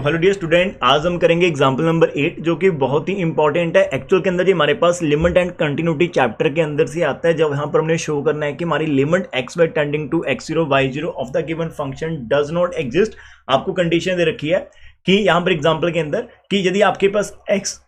तो hello dear student, आज हम करेंगे एग्जांपल नंबर 8 जो कि बहुत ही इंपॉर्टेंट है। एक्चुअल के अंदर ये हमारे पास लिमिट एंड कंटिन्यूटी चैप्टर के अंदर से आता है, जब यहाँ पर हमने शो करना है कि हमारी limit X Y tending to x0 y0 of the given function does not exist. आपको कंडीशन दे रखी है कि यहाँ पर एग्जाम्पल के अंदर कि यदि आपके पास x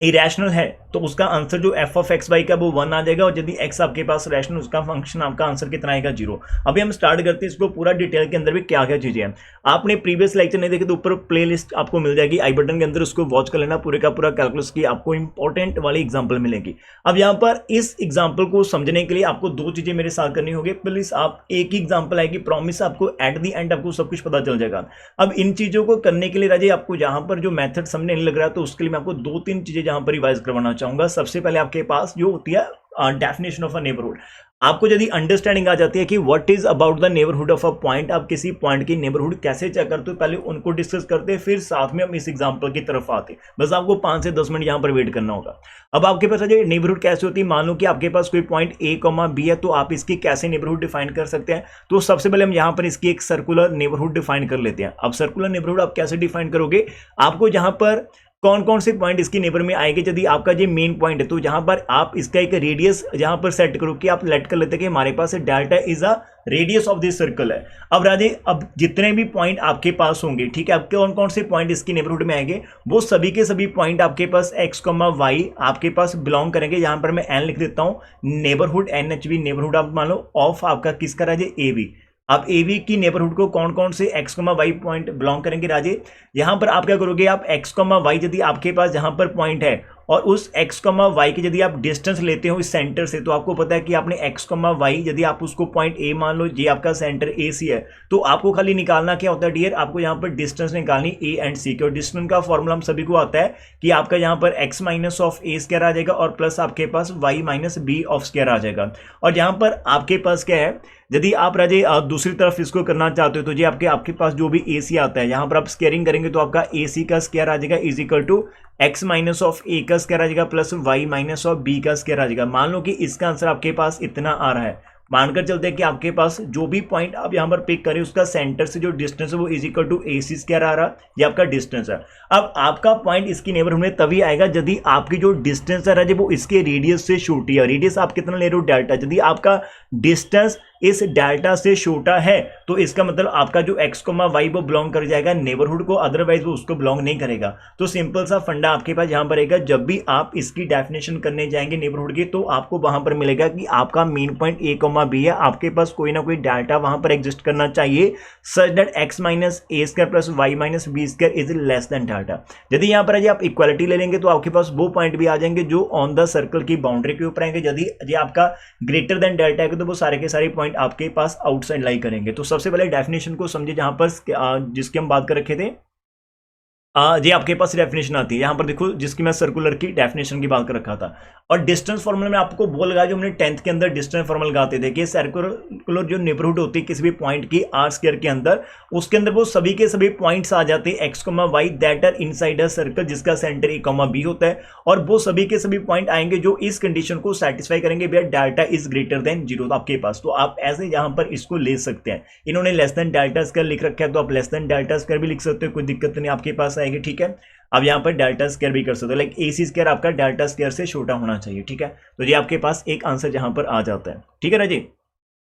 इरेशनल है तो उसका आंसर जो f ऑफ एक्स वाई का वो 1 आ जाएगा, और यदि x आपके पास रैशनल उसका फंक्शन आपका आंसर कितना आएगा 0। अभी हम स्टार्ट करते हैं इसको पूरा डिटेल के अंदर भी क्या क्या चीजें हैं। आपने प्रीवियस लेक्चर नहीं देखे तो ऊपर प्लेलिस्ट आपको मिल जाएगी आई बटन के अंदर, उसको वॉच कर लेना। पूरे का पूरा कैलकुलस की आपको इंपॉर्टेंट वाली एग्जाम्पल मिलेगी। अब यहाँ पर इस एग्जाम्पल को समझने के लिए आपको दो चीजें मेरे साथ करनी होगी। प्लीज आप एक ही एग्जाम्पल आएगी, प्रॉमिस आपको एट दी एंड आपको सब कुछ पता चल जाएगा। अब इन चीजों को करने के लिए राजे आपको जहां पर जो मेथड समझने नहीं लग रहा है तो उसके लिए मैं आपको दो तीन चीजें जहां पर रिवाइज करवाना चाहूंगा। सबसे पहले आपके पास जो होती है डेफिनेशन ऑफ अ नेबरहुड। आपको यदि अंडरस्टैंडिंग आ जाती है कि what is about the neighbourhood of a point, आप किसी पॉइंट की नेबरहुड कैसे चेक करते हो, पहले उनको डिस्कस करते हैं, फिर साथ में हम इस एग्जांपल की तरफ आते हैं। बस आपको 5 से 10 मिनट यहां पर वेट करना होगा। अब आपके पास जो नेबरहुड कैसे होती है, मान लो कि आपके पास कोई पॉइंट ए कॉमा बी है, तो आप इसकी कैसे नेबरहुड डिफाइन कर सकते हैं। तो सबसे पहले हम यहां पर इसकी एक सर्कुलर नेबरहुड डिफाइन कर लेते हैं। अब सर्कुलर नेबरहुड आप कैसे डिफाइन करोगे, आपको जहां पर कौन कौन से पॉइंट इसकी नेबर में आएंगे। यदि आपका जो मेन पॉइंट है तो जहां पर आप इसका एक रेडियस जहां पर सेट करो कि आप लेट कर लेते हैं कि हमारे पास delta is a radius of this circle है। अब राजे अब जितने भी पॉइंट आपके पास होंगे, ठीक है, अब कौन कौन से पॉइंट इसकी नेबरहुड में आएंगे, वो सभी के सभी पॉइंट आपके पास x, y आपके पास बिलोंग करेंगे। यहां पर मैं n लिख देता हूं, नेबरहुड NHV नेबरहुड आप मान लो ऑफ आपका किसका राजे AB। अब एवी की नेबरहुड को कौन कौन से x, y पॉइंट बिलोंग करेंगे राजे। यहां पर आप क्या करोगे, आप x, y यदि आपके पास जहां पर पॉइंट है और उस x, y की यदि आप डिस्टेंस लेते हो इस सेंटर से, तो आपको पता है कि आपने x, y यदि आप उसको पॉइंट ए मान लो, ये आपका सेंटर ए सी है, तो आपको खाली निकालना क्या होता है डियर, आपको यहाँ पर डिस्टेंस निकालनी ए एंड सी की। और डिस्टेंस का फॉर्मूला हम सभी को आता है कि आपका यहाँ पर x minus of a square आ जाएगा और प्लस आपके पास y minus B of square आ जाएगा। और यहाँ पर आपके पास क्या है, यदि आप राजे दूसरी तरफ इसको करना चाहते हो तो ये आपके पास जो भी ए सी आता है, यहाँ पर आप स्क्वायरिंग करेंगे तो आपका ए सी का स्क्वायर आ जाएगा is equal to x minus of a का स्क्वायर आ जाएगा plus y minus of B का स्क्वायर आ जाएगा। मान लो कि इसका आंसर आपके पास इतना आ रहा है। मानकर चलते हैं कि आपके पास जो भी पॉइंट आप यहां पर पिक करें उसका सेंटर से जो डिस्टेंस है वो is equal to A C square आ रहा है, ये आपका डिस्टेंस है। अब आपका पॉइंट इसकी नेबरहुड में तभी आएगा यदि आपकी जो डिस्टेंस है वो इसके रेडियस से छोटी है। रेडियस आप कितना ले रहे हो, डेल्टा। यदि आपका डिस्टेंस इस डेल्टा से छोटा है तो इसका मतलब आपका जो x, y वो बिलोंग कर जाएगा नेबरहुड को, अदरवाइज वो उसको बिलोंग नहीं करेगा। तो सिंपल सा फंडा आपके पास यहां पर रहेगा, जब भी आप इसकी डेफिनेशन करने जाएंगे नेबरहुड की तो आपको वहां पर मिलेगा कि आपका मेन पॉइंट a, b है, आपके पास कोई ना कोई डेल्टा वहां पर एग्जिस्ट करना चाहिए such that x minus a square plus y minus b square is less than delta. यदि यहां पर आप इक्वालिटी ले लेंगे तो आपके पास वो पॉइंट भी आ जाएंगे जो ऑन द सर्कल की बाउंड्री के ऊपर आएंगे। यदि आपका ग्रेटर देन डेल्टा है तो वो सारे के सारे पॉइंट आपके पास आउटसाइड लाई करेंगे। तो सबसे पहले डेफिनेशन को समझे जहां पर जिसकी हम बात कर रखे थे, ये आपके पास डेफिनेशन आती है। यहां पर देखो जिसकी मैं सर्कुलर की डेफिनेशन की बात कर रखा था। और डिस्टेंस फॉर्मूला में आपको वो लगा जो हमने 10th के अंदर डिस्टेंस फॉर्मूला लगाते थे कि सर्कुलर जो नेबरहुड होती है किसी भी पॉइंट की आर स्क्वायर के अंदर, उसके अंदर वो सभी के सभी पॉइंट्स आ जाते हैं x, y that are inside a circle जिसका सेंटर a, b होता है। और वो सभी के सभी पॉइंट आएंगे जो इस कंडीशन को सेटिस्फाई करेंगे भैया डेल्टा इज ग्रेटर देन 0 आपके पास। तो आप ऐसे यहां पर इसको ले सकते हैं। इन्होंने लेस देन डेल्टा स्क्वायर लिख रखा है तो आप लेस देन डेल्टा स्क्वायर भी लिख सकते हो, कोई दिक्कत नहीं आपके पास आएगी। ठीक है, अब यहाँ पर डेल्टा स्क्वायर भी कर सकते हो, लाइक ए सी स्क्वायर आपका डेल्टा स्क्वायर से छोटा होना चाहिए। ठीक है, तो ये आपके पास एक आंसर जहां पर आ जाता है। ठीक है राजी,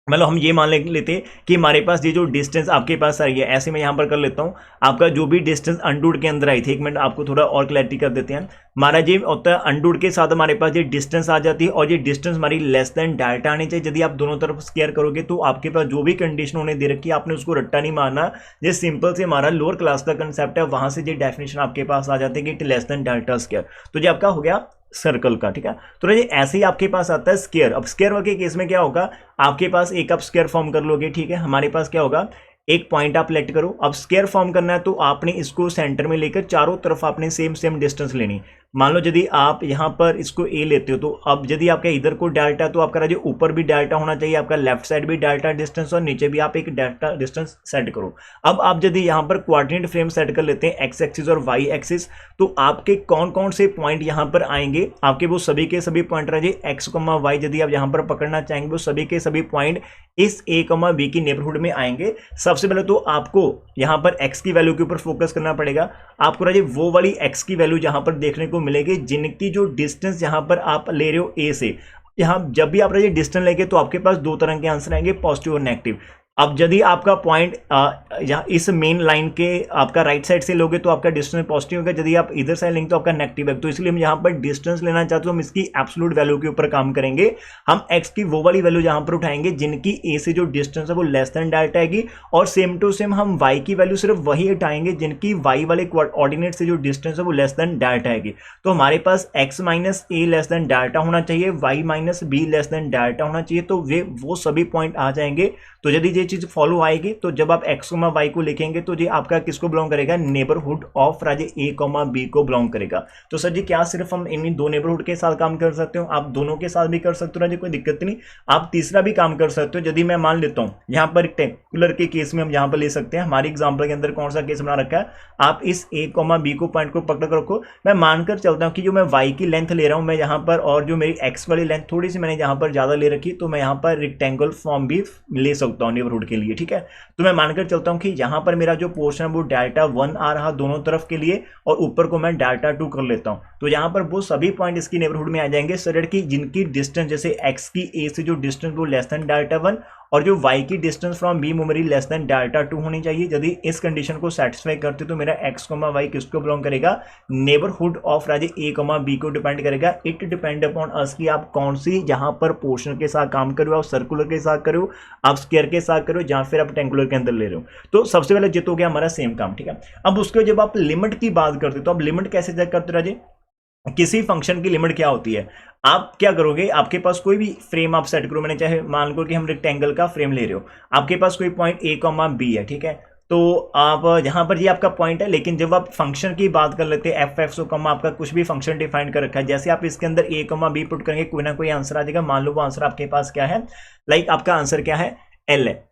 मतलब हम ये मान लेते कि हमारे पास ये जो डिस्टेंस आपके पास आ रही है, ऐसे मैं यहां पर कर लेता हूं, आपका जो भी डिस्टेंस अंडूड के अंदर आई थी, एक मिनट आपको थोड़ा और क्लैरिटी कर देते हैं। हमारा ये होता है अंडूड के साथ हमारे पास ये डिस्टेंस आ जाती है और ये डिस्टेंस हमारी लेस देन डेल्टा आनी चाहिए। यदि आप दोनों तरफ स्क्वायर करोगे तो आपके पास जो भी कंडीशन उन्हें दे रखी है आपने उसको रट्टा नहीं मारना। ये सिंपल से हमारा लोअर क्लास का कंसेप्ट है, वहां से ये डेफिनेशन आपके पास आ जाती है कि it less than delta square. तो ये आपका हो गया सर्कल का। ठीक है, तो ये ऐसे ही आपके पास आता है स्क्वायर। अब स्क्वायर के केस में क्या होगा, आपके पास एक आप स्क्वायर फॉर्म कर लोगे। ठीक है, हमारे पास क्या होगा, एक पॉइंट आप लेट करो। अब स्क्वायर फॉर्म करना है तो आपने इसको सेंटर में लेकर चारों तरफ आपने सेम डिस्टेंस लेनी। मान लो यदि आप यहाँ पर इसको ए लेते हो तो अब यदि आपका इधर को डेल्टा तो आपका जो ऊपर भी डेल्टा होना चाहिए, आपका लेफ्ट साइड भी डेल्टा डिस्टेंस और नीचे भी आप एक डेल्टा डिस्टेंस सेट करो। अब आप यदि यहाँ पर कोऑर्डिनेट फ्रेम सेट कर लेते हैं एक्स एक्सिस और वाई एक्सिस, तो आपके कौन कौन से पॉइंट यहाँ पर आएंगे, आपके वो सभी के सभी पॉइंट रहे एक्स कॉमा वाई यदि आप यहाँ पर पकड़ना चाहेंगे वो सभी के सभी पॉइंट इस ए कॉमा बी की नेबरहुड में आएंगे। सबसे पहले तो आपको यहाँ पर x की वैल्यू के ऊपर फोकस करना पड़ेगा। आपको राजे वो वाली x की वैल्यू यहाँ पर देखने को मिलेगी जिनकी जो डिस्टेंस यहाँ पर आप ले रहे हो a से। यहाँ जब भी आप राजे डिस्टेंस लेंगे तो आपके पास दो तरह के आंसर आएंगे, पॉजिटिव और नेगेटिव। अब यदि आपका पॉइंट यहाँ इस मेन लाइन के आपका राइट साइड से लोगे तो आपका डिस्टेंस पॉजिटिव होगा, यदि आप इधर साइड लेंगे तो आपका नेगेटिव है। तो इसलिए हम यहाँ पर डिस्टेंस लेना चाहते हो, हम इसकी एब्सोल्यूट वैल्यू के ऊपर काम करेंगे। हम x की वो वाली वैल्यू यहाँ पर उठाएंगे जिनकी a से जो डिस्टेंस है वो लेस देन डेल्टा आएगी, और सेम टू सेम हम y की वैल्यू सिर्फ वही उठाएंगे जिनकी y वाले ऑर्डिनेट से जो डिस्टेंस है वो लेस देन डेल्टा आएगी। तो हमारे पास x minus a less than delta होना चाहिए, y minus b less than delta होना चाहिए, तो वे वो सभी पॉइंट आ जाएंगे। तो यदि ये चीज फॉलो आएगी तो जब आप x, y को लिखेंगे तो ये आपका किसको बिलोंग करेगा, neighbourhood of Raje a, b को बिलोंग करेगा। तो सर जी क्या सिर्फ हम इन दो नेबरहुड के साथ काम कर सकते हो? आप दोनों के साथ भी कर सकते हो राजे, कोई दिक्कत नहीं। आप तीसरा भी काम कर सकते हो। यदि मैं मान लेता हूं यहाँ पर रेक्टेंगुलर के केस में हम यहाँ पर ले सकते हैं, हमारी एग्जाम्पल के अंदर कौन सा केस बना रखा है, आप इस a, b को पॉइंट को पकड़ कर रखो। मैं मानकर चलता हूँ कि जो मैं y की लेंथ ले रहा हूँ मैं यहाँ पर, और जो मेरी x वाली लेंथ थोड़ी सी मैंने यहाँ पर ज्यादा ले रखी, तो मैं यहाँ पर रेक्टेंगल फॉर्म भी ले सकता हूँ नेबरहुड के लिए। ठीक है, तो मैं मानकर चलता हूं कि यहां पर मेरा जो पोर्शन है वो डेल्टा 1 आ रहा दोनों तरफ के लिए, और ऊपर को मैं डेल्टा 2 कर लेता हूं। तो यहां पर वो सभी पॉइंट इसकी नेबरहुड में आ जाएंगे सर की जिनकी डिस्टेंस, जैसे x की a से जो डिस्टेंस वो लेस देन डेल्टा 1 और जो y की distance from b memory less than delta 2 होनी चाहिए। यदि इस कंडीशन को सेटिस्फाई करते तो मेरा x, y किसको बिलोंग करेगा, neighbourhood of Raje a, b को डिपेंड करेगा। इट डिपेंड अपॉन अस कि आप कौन सी यहाँ पर पोर्शन के साथ काम करो, आप सर्कुलर के साथ करो, आप स्क्वायर के साथ करो, या फिर आप रेक्टेंगुलर के अंदर ले रहे हो। तो सबसे पहले जित हो गया हमारा सेम काम। ठीक है, अब उसके जब आप लिमिट की बात करते हो तो आप लिमिट कैसे चेक करते राजे, किसी फंक्शन की लिमिट क्या होती है। आप क्या करोगे, आपके पास कोई भी फ्रेम आप सेट करो, मैंने चाहे मान लो कि हम रेक्टेंगल का फ्रेम ले रहे हो, आपके पास कोई पॉइंट a, b है। ठीक है, तो आप यहाँ पर ये आपका पॉइंट है, लेकिन जब आप फंक्शन की बात कर लेते हैं f, so आपका कुछ भी फंक्शन डिफाइन कर रखा है, जैसे आप इसके अंदर a, b पुट करेंगे कोई ना कोई आंसर आ जाएगा। मान लो वो आंसर आपके पास क्या है, लाइक आपका आंसर क्या है, l है,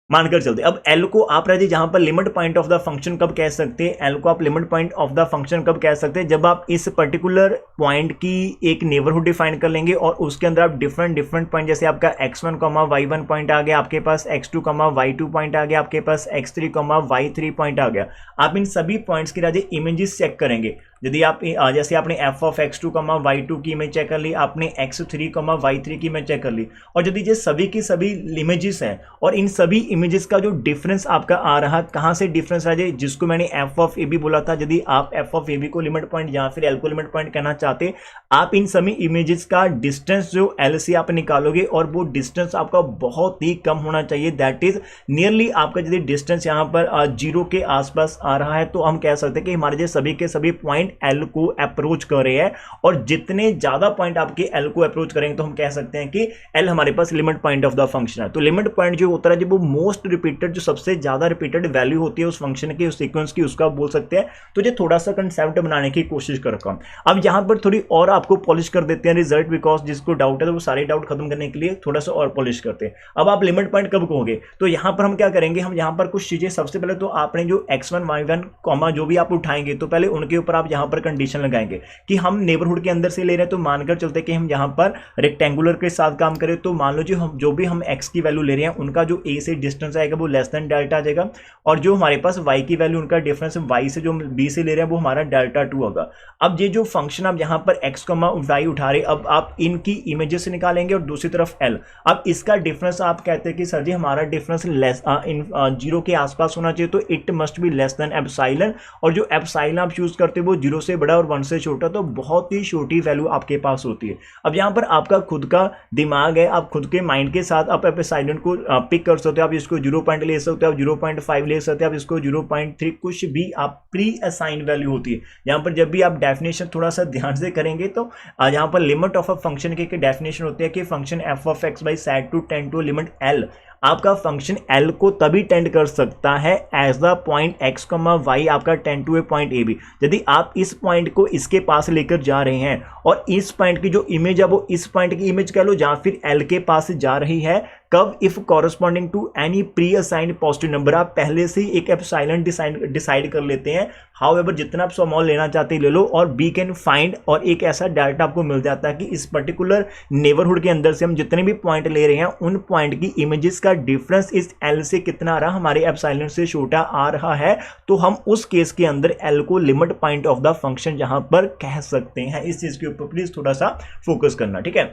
मानकर चलते। अब L को आप राजी जहां पर limit point of the function कब कह सकते हैं, L को आप limit point of the function कब कह सकते हैं, जब आप इस पर्टिकुलर पॉइंट की एक नेबरहुड डिफाइन कर लेंगे और उसके अंदर आप डिफरेंट पॉइंट, जैसे आपका x1, y1 पॉइंट आ गया, आपके पास x2, y2 पॉइंट आ गया, आपके पास x3, y3 पॉइंट आ गया। आप इन सभी पॉइंट्स की राजे इमेजेस चेक करेंगे। यदि आप जैसे आपने f ऑफ x2, y2 की इमेज चेक कर ली, आपने x3, y3 की इमेज चेक कर ली, और यदि ये सभी की सभी इमेजेस हैं और इन सभी इमेजेस का जो डिफरेंस आपका आ रहा है, कहां से डिफरेंस आ जाए, जिसको मैंने f ऑफ ab बोला था, यदि आप f ऑफ ab को लिमिट पॉइंट या फिर l को लिमिट पॉइंट कहना चाहते, आप इन सभी इमेजेस का डिस्टेंस जो l से आप निकालोगे और वो डिस्टेंस आपका बहुत ही कम होना चाहिए, दैट इज नियरली आपका यदि डिस्टेंस यहाँ पर 0 के आसपास आ रहा है, तो हम कह सकते हैं कि हमारे जो सभी के सभी पॉइंट L को अप्रोच कर रहे हैं। और जितने ज्यादा पॉइंट आपके L को अप्रोच करेंगे तो हम कह सकते हैं कि L हमारे पास limit point of the function है। तो लिमिट पॉइंट जो होता है जब वो मोस्ट रिपीटेड, जो सबसे ज्यादा रिपीटेड वैल्यू होती है उस फंक्शन की, उस सीक्वेंस की, उसका बोल सकते हैं। तो ये थोड़ा सा कंसेप्ट बनाने की कोशिश कर रखा हूं। अब यहां पर थोड़ी और आपको पॉलिश कर देते हैं रिजल्ट, बिकॉज जिसको डाउट है तो वो सारे डाउट खत्म करने के लिए थोड़ा सा और पॉलिश करते हैं। अब आप लिमिट पॉइंट कब कहोगे, तो यहां पर हम क्या करेंगे, हम यहां पर कुछ चीजें, सबसे पहले तो आपने जो x1, y1 कॉमा जो भी आप उठाएंगे तो पहले उनके ऊपर आप यहां पर कंडीशन लगाएंगे कि हम नेबरहुड के अंदर से ले रहे हैं। तो मानकर चलते कि हम यहां पर रेक्टेंगुलर के साथ काम करें, तो मान लो जो भी हम x की वैल्यू ले रहे हैं उनका जो a से डिस्टेंस आएगा वो लेस देन डेल्टा आ जाएगा, और जो हमारे पास y की वैल्यू उनका डिफरेंस y से जो b से ले रहे हैं वो हमारा डेल्टा 2 होगा। अब ये जो फंक्शन आप यहां पर x, y उठा रहे, अब आप इनकी इमेजेस निकालेंगे और दूसरी तरफ l। अब इसका डिफरेंस आप कहते हैं कि सर जी हमारा डिफरेंस लेस 0 के आसपास होना चाहिए, तो it must be less than epsilon, और जो एप्सिलॉन आप चूज करते हो वो 0 से बड़ा और 1 से छोटा, तो बहुत ही छोटी वैल्यू आपके पास होती है। अब यहाँ पर आपका खुद का दिमाग है, आप खुद के माइंड के साथ आप एप्सिलॉन को पिक कर सकते हो। आप इसको 0 पॉइंट ले सकते हो, आप 0.5 ले सकते हो, आप इसको 0.3, कुछ भी आप प्री असाइन वैल्यू होती है। यहाँ पर जब भी आप डेफिनेशन थोड़ा सा ध्यान से करेंगे तो यहाँ पर लिमिट ऑफ अ फंक्शन की डेफिनेशन होती है कि function f of x by set to tend to limit l आपका फंक्शन एल को तभी टेंड कर सकता है as the point X comma Y आपका tend to a point A B. यदि आप इस पॉइंट को इसके पास लेकर जा रहे हैं और इस पॉइंट की जो इमेज है वो इस पॉइंट की इमेज कह लो या फिर एल के पास जा रही है, कब if corresponding to any pre assigned positive number, आप पहले से ही एक एप्सिलॉन डिसाइड कर लेते हैं। हाउएवर जितना आप स्मॉल लेना चाहते हैं ले लो और बी कैन फाइंड, और एक ऐसा डाटा आपको मिल जाता है कि इस पर्टिकुलर नेबरहुड के अंदर से हम जितने भी पॉइंट ले रहे हैं उन पॉइंट की इमेजेस का डिफरेंस इस एल से कितना आ रहा, हमारे एप्सिलॉन से छोटा आ रहा है, तो हम उस केस के अंदर एल को limit point of the function यहां पर कह सकते हैं। इस चीज के ऊपर प्लीज थोड़ा सा फोकस करना, ठीक है।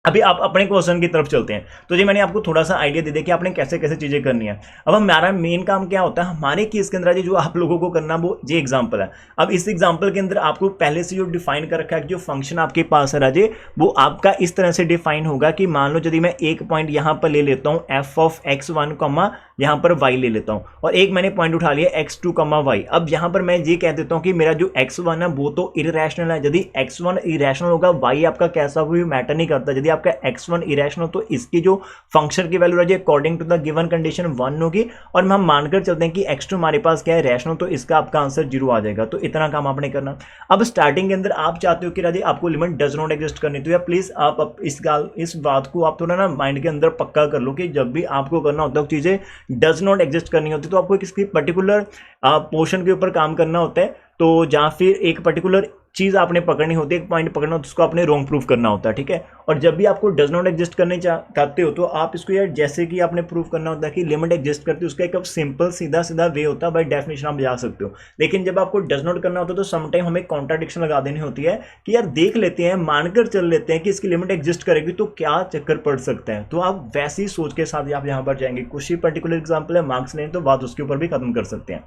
अभी आप अपने क्वेश्चन की तरफ चलते हैं। तो जी मैंने आपको थोड़ा सा आइडिया दे दिया कि आपने कैसे कैसे चीजें करनी है। अब हमारा मेन काम क्या होता है हमारे केस के अंदर, जो आप लोगों को करना वो ये एग्जांपल है। अब इस एग्जांपल के अंदर आपको पहले से जो डिफाइन कर रखा है जो फंक्शन आपके पास है राजे, वो आपका इस तरह से डिफाइन होगा कि मान लो यदि मैं एक पॉइंट यहां पर ले लेता हूं F of x one comma यहां पर y ले लेता हूं, और एक मैंने पॉइंट उठा लिया x2 कॉमा y। अब यहां पर मैं ये कह देता हूं कि मेरा जो x1 है वो तो इरेशनल है। यदि x1 इरेशनल होगा y आपका कैसा हुआ मैटर नहीं करता। यदि आपका x1 इरेशनल तो इसकी जो फंक्शन की वैल्यू है according to the given condition 1 होगी, और हम मानकर चलते हैं कि x2 हमारे पास क्या है रैशनल, तो इसका आपका आंसर 0 आ जाएगा। तो इतना काम आपने करना। अब स्टार्टिंग के अंदर आप चाहते हो कि राजे आपको लिमिट डज नॉट एग्जिस्ट करनी, तो या प्लीज आप इस बात को आप थोड़ा ना माइंड के अंदर पक्का कर लो कि जब भी आपको करना होता है चीजें डज नॉट एग्जिस्ट करनी होती, तो आपको किसी पर्टिकुलर पोर्शन के ऊपर काम करना होता है, तो जहां फिर एक पर्टिकुलर चीज आपने पकड़नी होती है, एक पॉइंट पकड़ना होता है, उसको आपने रॉन्ग प्रूफ करना होता है, ठीक है। और जब भी आपको डज नॉट एग्जिस्ट करने चाहते हो तो आप इसको यार जैसे कि आपने प्रूफ करना होता है कि लिमिट एग्जिस्ट करती है, उसका एक सिंपल सीधा वे होता है, बाय डेफिनेशन आप जा सकते हो। लेकिन जब आपको डज नॉट करना होता है तो समटाइम हमें कॉन्ट्राडिक्शन लगा देनी होती है कि यार देख लेते हैं, मानकर चल लेते हैं कि इसकी लिमिट एग्जिस्ट करेगी तो क्या चक्कर पड़ सकता है। तो आप वैसी सोच के साथ आप यहाँ पर जाएंगे। कुछ ही पर्टिकुलर एग्जाम्पल है, मार्क्स लें तो बात उसके ऊपर भी खत्म कर सकते हैं।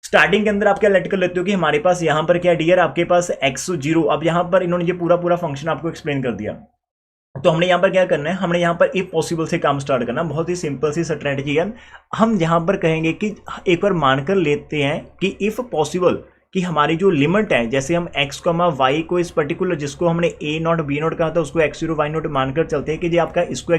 स्टार्टिंग के अंदर आप क्या लेट कर लेते हो कि हमारे पास यहां पर क्या डियर आपके पास x0, अब यहां पर इन्होंने ये पूरा फंक्शन आपको एक्सप्लेन कर दिया। तो हमने यहां पर क्या करना है, हमने यहां पर इफ पॉसिबल से काम स्टार्ट करना। बहुत ही सिंपल सी स्ट्रेटजी है। हम यहां पर कहेंगे कि एक बार मानकर लेते हैं कि इफ पॉसिबल कि हमारी जो लिमिट है, जैसे हम x, y को इस पर्टिकुलर जिसको हमने a नॉट b नॉट कहा था उसको x0 y नॉट मानकर चलते हैं कि जी आपका इसको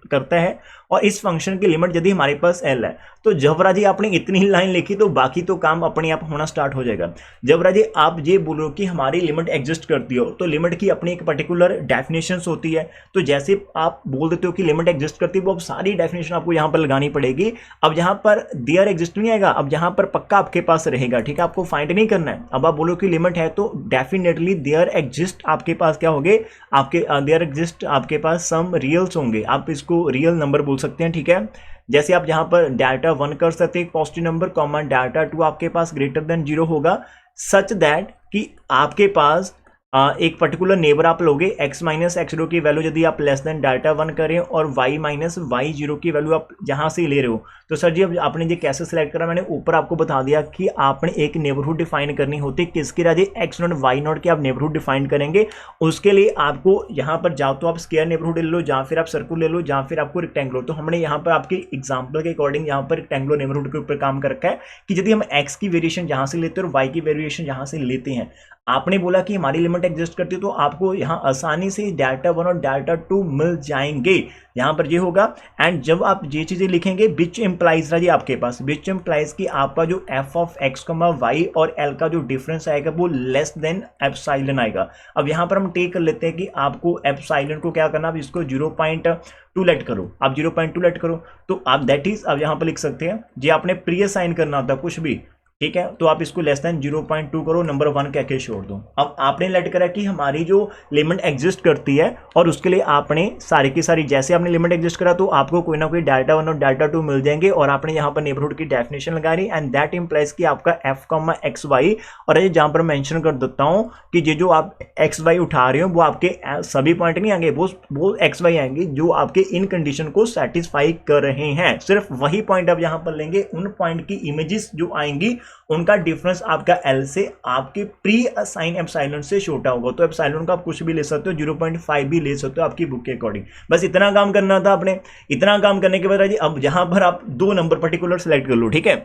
करता है, और इस फंक्शन की लिमिट यदि हमारे पास l है, तो जबरा जी आपने इतनी ही लाइन लिखी तो बाकी तो काम अपने आप होना स्टार्ट हो जाएगा। जबरा जी आप ये बोलो कि हमारी लिमिट एग्जिस्ट करती हो, तो लिमिट की अपनी एक पर्टिकुलर डेफिनेशन होती है। तो जैसे आप बोल देते हो कि लिमिट एग्जिस्ट करती है, वो अब सारी डेफिनेशन आपको यहाँ पर लगानी पड़ेगी। अब यहाँ पर देयर एग्जिस्ट नहीं आएगा, अब यहाँ पर पक्का आपके पास रहेगा, ठीक है। आपको फाइंड नहीं करना है। अब आप बोलो कि लिमिट है तो डेफिनेटली देयर एग्जिस्ट आपके पास क्या होंगे, आपके देयर एग्जिस्ट आपके पास सम रियल्स होंगे, आप इसको रियल नंबर बोल सकते हैं, ठीक है। जैसे आप यहाँ पर डाटा 1 कर सकते हैं पॉजिटिव नंबर, कॉमा डाटा 2 आपके पास ग्रेटर देन 0 होगा, सच दैट कि आपके पास एक पर्टिकुलर नेबर आप लोगे x माइनस x0 की वैल्यू यदि आप लेस देन डाटा 1 करें और y माइनस y0 की वैल्यू आप जहां से ले रहे हो। तो सर जी अब आपने ये कैसे सिलेक्ट करा, मैंने ऊपर आपको बता दिया कि आपने एक नेबरहुड डिफाइन करनी होती है। किसकी राजे, x नॉट y नॉट की आप नेबरहुड डिफाइन करेंगे। उसके लिए आपको यहाँ पर जाओ तो आप स्क्वायर नेबरहुड ले लो, जहाँ फिर आप सर्कुलर ले लो, जहाँ फिर आपको रेक्टेंगुलर। तो हमने यहाँ पर आपके एग्जाम्पल के अकॉर्डिंग यहाँ पर रेक्टेंगुलर नेबरहुड के ऊपर काम कर रखा है कि यदि हम x की वेरिएशन जहाँ से लेते हैं और y की वेरिएशन जहाँ से लेते हैं, आपने बोला कि हमारी लिमिट एग्जिस्ट करती है, तो आपको यहां आसानी से डाटा 1 और डाटा 2 मिल जाएंगे। यहां पर ये होगा, एंड जब आप ये चीजें लिखेंगे विच इंप्लाइज राजी आपके पास, विच इंप्लाइज कि आपका जो f ऑफ x, y और l का जो डिफरेंस आएगा वो लेस देन एप्सिलॉन आएगा। अब यहां पर हम टेक कर लेते हैं कि आपको एप्सिलॉन को क्या करना, अब इसको 0.2 लेट करो, आप 0.2 लेट करो, तो आप दैट इज अब यहां पर लिख सकते हैं जी आपने प्री असाइन करना होता कुछ भी, ठीक है। तो आप इसको लेस देन 0.2 करो, नंबर 1 कह के छोड़ दो। अब आपने लेट करा कि हमारी जो लिमिट एग्जिस्ट करती है, और उसके लिए आपने सारी की सारी जैसे आपने लिमिट एग्जिस्ट करा तो आपको कोई ना कोई डाटा 1 और डाटा 2 मिल जाएंगे, और आपने यहाँ पर नेबरहुड की डेफिनेशन लगा रही, एंड दैट इंप्लाइज कि आपका f, x, y, और ये जहाँ पर मेंशन कर देता हूँ कि ये जो आप x, y उठा रहे हो वो आपके सभी पॉइंट नहीं आएंगे, वो x, y आएंगे जो आपके इन कंडीशन को सेटिस्फाई कर रहे हैं। सिर्फ वही पॉइंट आप यहाँ पर लेंगे, उन पॉइंट की इमेजेस जो आएंगी उनका डिफरेंस आपका L से आपके प्री असाइन एप्सिलॉन से छोटा होगा। तो एप्सिलॉन का आप कुछ भी ले सकते हो, 0.5 भी ले सकते हो आपकी बुक के अकॉर्डिंग। बस इतना काम करना था आपने। इतना काम करने के बाद अब यहां पर आप 2 नंबर पर्टिकुलर सेलेक्ट कर लो, ठीक है।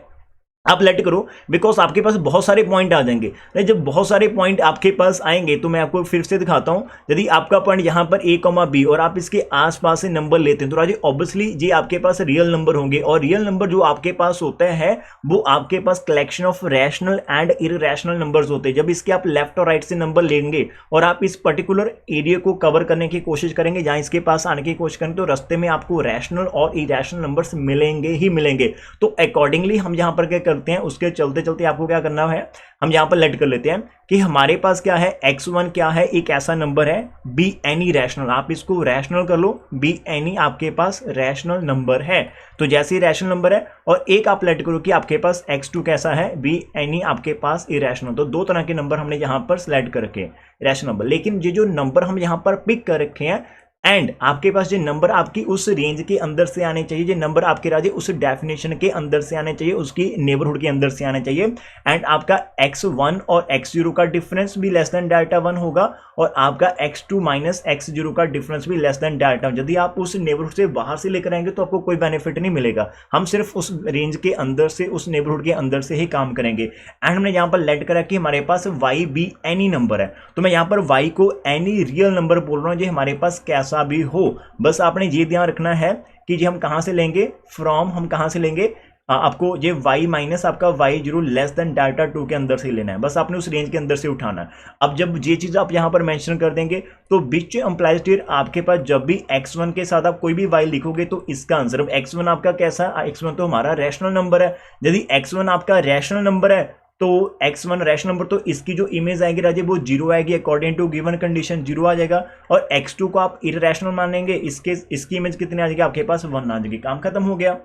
आप लेट करो, बिकॉज आपके पास बहुत सारे पॉइंट आ जाएंगे। जब बहुत सारे पॉइंट आपके पास आएंगे तो मैं आपको फिर से दिखाता हूं, यदि आपका पॉइंट यहाँ पर ए कॉमा बी और आप इसके आसपास से नंबर लेते हैं तो राजी ऑब्वियसली ये आपके पास रियल नंबर होंगे, और रियल नंबर जो आपके पास होता है वो आपके पास collection of rational and irrational numbers होते हैं। जब इसके आप लेफ्ट और राइट से नंबर लेंगे और आप इस पर्टिकुलर एरिया को कवर करने की कोशिश करेंगे, जहां इसके पास आने की कोशिश करेंगे, तो रास्ते में आपको रैशनल और इररेशनल नंबर्स मिलेंगे ही मिलेंगे। तो अकॉर्डिंगली हम यहाँ पर क्या करते हैं, उसके चलते चलते आपको क्या करना है, हम यहां पर लेट कर लेते हैं कि हमारे पास क्या है, x1 क्या है, एक ऐसा नंबर है बी एनी रैशनल। आप इसको रैशनल कर लो, बी एनी आपके पास रैशनल नंबर है। तो जैसे ही रैशनल नंबर है, और एक आप लेट करो कि आपके पास x2 कैसा है, बी एनी आपके पास इरैशनल। तो दो तरह के नंबर हमने यहां पर सिलेक्ट कर रखे हैं रैशनल नंबर। लेकिन ये जो नंबर हम यहां पर पिक कर रखे हैं, एंड आपके पास जो नंबर आपकी उस रेंज के अंदर से आने चाहिए, जो नंबर आपके राजे उस डेफिनेशन के अंदर से आने चाहिए, उसकी नेबरहुड के अंदर से आने चाहिए। एंड आपका x1 और x0 का डिफरेंस भी लेस देन डेल्टा 1 होगा, और आपका x2 माइनस x0 का डिफरेंस भी लेस देन डेल्टा 1। यदि आप उस नेबरहुड से बाहर से लेकर आएंगे तो आपको कोई बेनिफिट नहीं मिलेगा। हम सिर्फ उस रेंज के अंदर से, उस नेबरहुड के अंदर से ही काम करेंगे। एंड हमने यहाँ पर लेट करा कि हमारे पास y भी एनी नंबर है, तो मैं यहाँ पर y को एनी रियल नंबर बोल रहा हूँ जो हमारे पास कैसा भी हो। बस आपने ये ध्यान रखना है कि जी हम कहां से लेंगे, फ्रॉम हम कहां से लेंगे, आपको ये y माइनस आपका y0 लेस देन डेल्टा 2 के अंदर से लेना है। बस आपने उस रेंज के अंदर से उठाना है। अब जब ये चीज आप यहां पर मेंशन कर देंगे तो विच एम्प्लाइज टू आपके पास जब भी x1 के साथ आप कोई भी y लिखोगे तो इसका आंसर, अब x1 आपका कैसा, x1 तो हमारा रैशनल नंबर है। यदि x1 आपका रैशनल नंबर है तो x1 रैशनल नंबर, तो इसकी जो इमेज आएगी राजे वो 0 आएगी, अकॉर्डिंग टू गिवन कंडीशन 0 आ जाएगा। और x2 को आप इररेशनल मानेंगे, इसकी इमेज कितनी आ जाएगी, आपके पास 1 आ जाएगी। काम खत्म हो गया।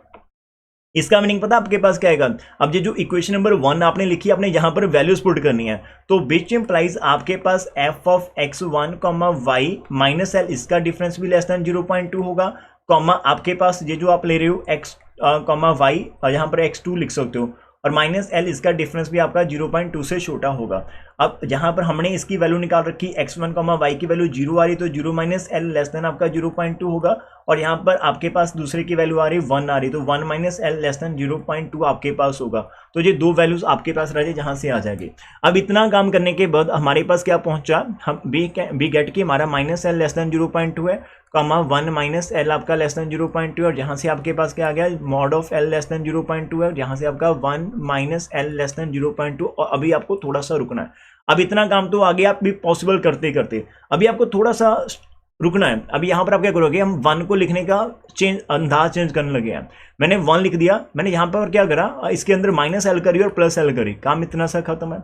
इसका मीनिंग पता आपके पास क्या आएगा, अब ये जो इक्वेशन नंबर 1 आपने लिखी, आपने यहां पर वैल्यूज पुट करनी है। तो विच इंप्लाइज आपके पास f of x1 comma y minus l, इसका डिफरेंस भी लेस देन 0.2 होगा, कॉमा आपके पास ये जो आप ले रहे हो x कॉमा y, यहां पर x2 लिख सकते हो, और माइनस एल, इसका डिफरेंस भी आपका 0.2 से छोटा होगा। अब जहां पर हमने इसकी वैल्यू निकाल रखी x1 y की वैल्यू 0 आ रही, तो 0 माइनस एल लेस देन आपका 0.2 होगा, और यहाँ पर आपके पास दूसरे की वैल्यू आ रही 1 आ रही, तो 1 माइनस एल लेस देन 0.2 आपके पास होगा। तो ये दो वैल्यूज आपके पास रह जाए जहां से आ जाएगी। अब इतना काम करने के बाद हमारे पास क्या पहुंचा, हम बी गेट की हमारा माइनस एल लेस देन 0.2 है, कॉमा 1 माइनस एल आपका लेस देन 0.2, और जहां से आपके पास क्या आ गया, mod of L less than 0.2 है, जहां से आपका 1 माइनस एल लेस देन 0.2। और अभी आपको थोड़ा सा रुकना है। अब इतना काम तो आगे आप भी पॉसिबल करते करते, अभी आपको थोड़ा सा रुकना है। अभी यहां पर आप क्या करोगे, हम 1 को लिखने का अंदाज चेंज करने लगे हैं। मैंने 1 लिख दिया, मैंने यहां पर क्या करा, इसके अंदर माइनस एल करी और प्लस एल करी, काम इतना सा खत्म है,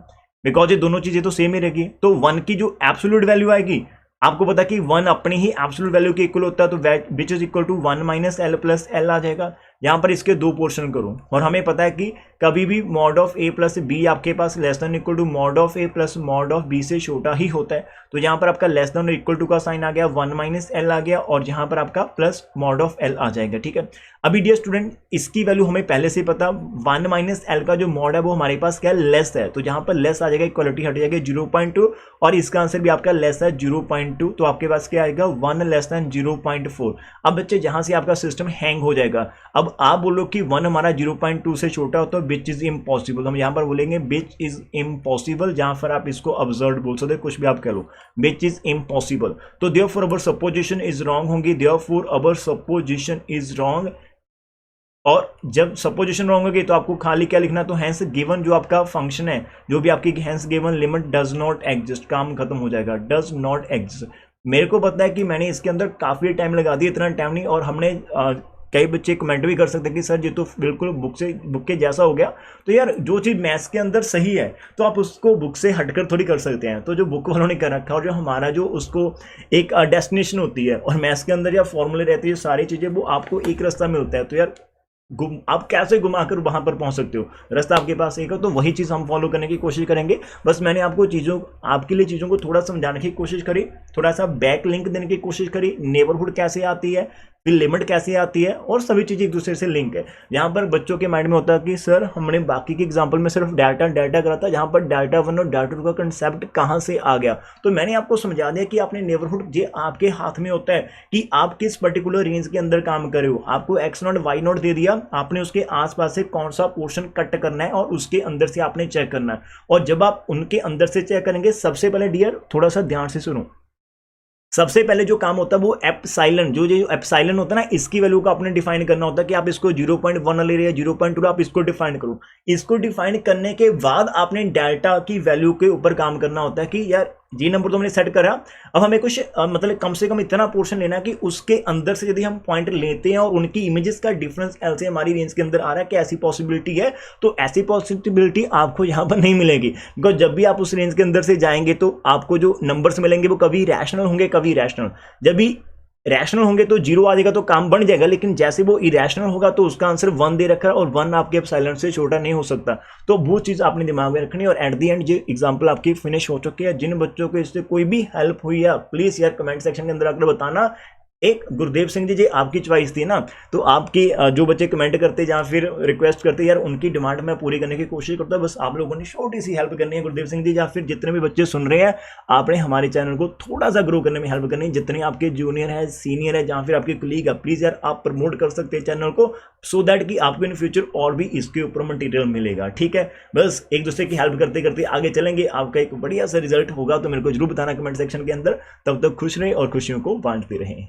बिकॉज ये दोनों चीजें तो सेम ही रहेगी। तो 1 की जो एब्सोल्यूट वैल्यू आएगी, आपको पता कि 1 अपनी ही एब्सोल्यूट वैल्यू के इक्वल होता है, तो which is equal to 1 minus L plus L आ जाएगा। यहां पर इसके दो पोर्शन करो, और हमें पता है कि कभी भी mod of A plus B आपके पास less than equal to mod of A plus mod of B से छोटा ही होता है। तो यहाँ पर आपका लेस देन इक्वल टू का साइन आ गया, 1 माइनस एल आ गया, और यहाँ पर आपका प्लस मॉड ऑफ एल आ जाएगा। ठीक है, अभी डियर स्टूडेंट, इसकी वैल्यू हमें पहले से पता, 1 माइनस एल का जो मॉड है वो हमारे पास क्या लेस है, तो जहां पर लेस आ जाएगा, इक्वालिटी हट जाएगी 0.2, और इसका आंसर भी आपका लेस है 0.2, तो आपके पास क्या आएगा 1 लेस देन 0.4। अब बच्चे जहां से आपका सिस्टम हैंग हो जाएगा, अब आप बोलो कि 1 हमारा 0.2 से छोटा हो तो विच इज इम्पॉसिबल, हम यहां पर बोलेंगे विच इज इम्पॉसिबल, जहां पर आप इसको अब्सर्ड बोल सकते, कुछ भी आप कह लो, विच इज इम्पॉसिबल। तो therefore our supposition is wrong होंगी, therefore our supposition is wrong. और जब सपोजिशन रॉन्ग होगी तो आपको खाली क्या लिखना, तो हैंस गिवन जो आपका फंक्शन है, जो भी आपकी hence given limit does not exist, काम खत्म हो जाएगा, डज नॉट एग्जिस्ट। मेरे को पता है कि मैंने इसके अंदर काफी टाइम लगा दिया, इतना टाइम नहीं, और हमने कई बच्चे कमेंट भी कर सकते हैं कि सर ये तो बिल्कुल बुक के जैसा हो गया। तो यार जो चीज़ मैथ्स के अंदर सही है तो आप उसको बुक से हटकर थोड़ी कर सकते हैं, तो जो बुक वालों ने कर रखा और जो हमारा जो उसको एक डेस्टिनेशन होती है, और मैथ्स के अंदर या फॉर्मूले रहती है, सारी चीज़ें वो आपको एक रास्ता में होता है, तो यार आप कैसे घुमाकर वहां पर पहुंच सकते हो, रास्ता आपके पास एक है। तो वही चीज़ हम फॉलो करने की कोशिश करेंगे। बस मैंने आपको आपके लिए चीज़ों को थोड़ा समझाने की कोशिश करी, थोड़ा सा बैक लिंक देने की कोशिश करी, नेबरहुड कैसे आती है, फिर लिमिट कैसे आती है, और सभी चीज़ें एक दूसरे से लिंक है। यहाँ पर बच्चों के माइंड में होता है कि सर हमने बाकी के एग्जाम्पल में सिर्फ डाटा डाटा करा था, यहाँ पर डाटा 1 और डाटा 2 का कंसेप्ट कहाँ से आ गया। तो मैंने आपको समझा दिया कि आपने नेबरहुड ये आपके हाथ में होता है कि आप किस पर्टिकुलर रेंज के अंदर काम कर रहे हो। आपको एक्स नॉट वाई नॉट दे दिया, आपने उसके आसपास से कौन सा पोर्शन कट करना है और उसके अंदर से आपने चेक करना है। और जब आप उनके अंदर से चेक करेंगे, सबसे पहले डियर थोड़ा सा ध्यान से सुनो, सबसे पहले जो काम होता है वो एप्साइलन, जो एप्साइलन होता है ना, इसकी वैल्यू को आपने डिफाइन करना होता है कि आप इसको 0.1 ले रहे हैं, 0.2, आप इसको डिफाइन करो। इसको डिफाइन करने के बाद आपने डेल्टा की वैल्यू के ऊपर काम करना होता है कि यार जी नंबर तो हमने सेट करा, अब हमें कुछ मतलब कम से कम इतना पोर्शन लेना है कि उसके अंदर से यदि हम पॉइंट लेते हैं और उनकी इमेजेस का डिफरेंस एल से हमारी रेंज के अंदर आ रहा है कि ऐसी पॉसिबिलिटी है, तो ऐसी पॉसिबिलिटी आपको यहाँ पर नहीं मिलेगी। बिकॉज जब भी आप उस रेंज के अंदर से जाएंगे तो आपको जो नंबर्स मिलेंगे वो कभी रैशनल होंगे, कभी इरेशनल। जब भी रैशनल होंगे तो 0 आ जाएगा तो काम बन जाएगा, लेकिन जैसे वो इरेशनल होगा तो उसका आंसर 1 दे रखा है और 1 आपके एप्सिलॉन से छोटा नहीं हो सकता। तो वो चीज़ आपने दिमाग में रखनी है। और एट द एंड ये एग्जांपल आपकी फिनिश हो चुकी है। जिन बच्चों को इससे कोई भी हेल्प हुई है प्लीज़ यार कमेंट सेक्शन के अंदर आकर बताना। एक गुरदेव सिंह जी आपकी चॉइस थी ना, तो आपकी जो बच्चे कमेंट करते या फिर रिक्वेस्ट करते यार उनकी डिमांड मैं पूरी करने की कोशिश करता हूँ। बस आप लोगों ने छोटी सी हेल्प करनी है गुरदेव सिंह जी, या फिर जितने भी बच्चे सुन रहे हैं आपने हमारे चैनल को थोड़ा सा ग्रो करने में हेल्प करनी है। जितने आपके जूनियर है, सीनियर है, या फिर आपके कलीग है, प्लीज़ यार आप प्रमोट कर सकते हैं चैनल को, सो दैट कि आपको इन फ्यूचर और भी इसके ऊपर मटेरियल मिलेगा। ठीक है, बस एक दूसरे की हेल्प करते करते आगे चलेंगे, आपका एक बढ़िया सा रिजल्ट होगा। तो मेरे को जरूर बताना कमेंट सेक्शन के अंदर। तब तक खुश रहें और खुशियों को बांटते रहें।